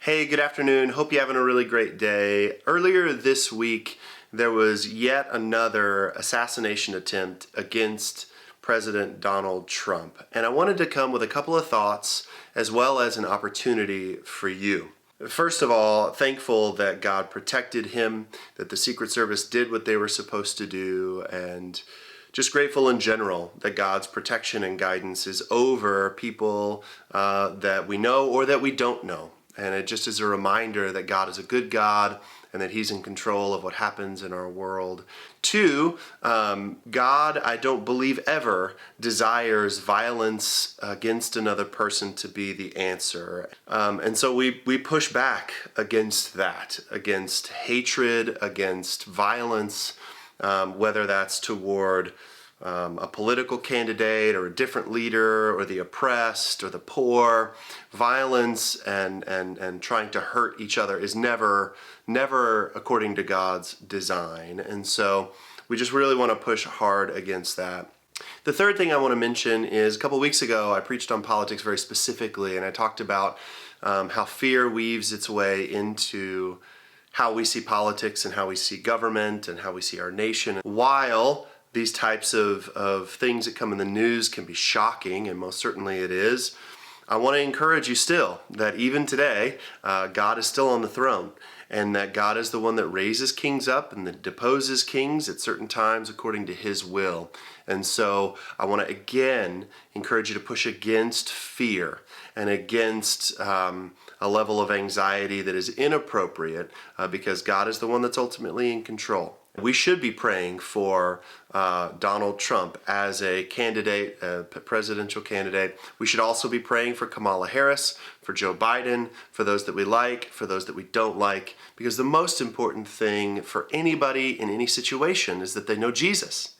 Hey, good afternoon. Hope you're having a really great day. Earlier this week, there was yet another assassination attempt against President Donald Trump. And I wanted to come with a couple of thoughts as well as an opportunity for you. First of all, thankful that God protected him, that the Secret Service did what they were supposed to do, and just grateful in general that God's protection and guidance is over people that we know or that we don't know. And it just is a reminder that God is a good God and that He's in control of what happens in our world. Two, God, I don't believe ever desires violence against another person to be the answer. And so we push back against that, against hatred, against violence, whether that's toward a political candidate or a different leader or the oppressed or the poor. Violence and trying to hurt each other is never according to God's design. And so we just really want to push hard against that. The third thing I want to mention is a couple weeks ago I preached on politics very specifically, and I talked about how fear weaves its way into how we see politics and how we see government and how we see our nation. While these types of things that come in the news can be shocking, and most certainly it is, I want to encourage you still that even today, God is still on the throne, and that God is the one that raises kings up and that deposes kings at certain times according to His will. And so I want to again encourage you to push against fear and against a level of anxiety that is inappropriate because God is the one that's ultimately in control. We should be praying for Donald Trump as a candidate, a presidential candidate. We should also be praying for Kamala Harris, for Joe Biden, for those that we like, for those that we don't like, because the most important thing for anybody in any situation is that they know Jesus.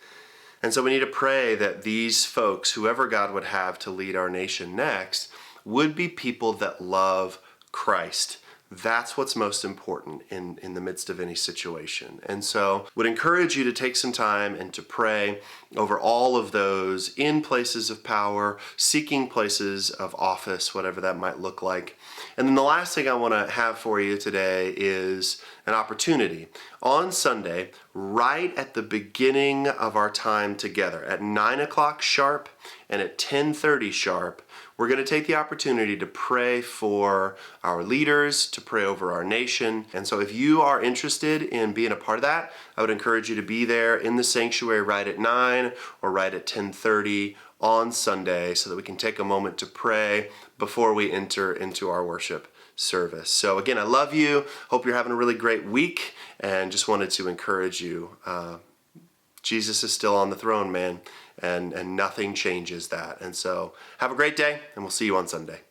And so we need to pray that these folks, whoever God would have to lead our nation next, would be people that love Christ. That's what's most important in the midst of any situation. And so would encourage you to take some time and to pray over all of those in places of power, seeking places of office, whatever that might look like. And then the last thing I want to have for you today is an opportunity. On Sunday, right at the beginning of our time together, at 9 o'clock sharp and at 10:30 sharp, we're going to take the opportunity to pray for our leaders, to pray over our nation. And so if you are interested in being a part of that, I would encourage you to be there in the sanctuary right at 9 or right at 10:30 on Sunday so that we can take a moment to pray before we enter into our worship service. So again, I love you. Hope you're having a really great week, and just wanted to encourage you. Jesus is still on the throne, man, and nothing changes that. And so have a great day, and we'll see you on Sunday.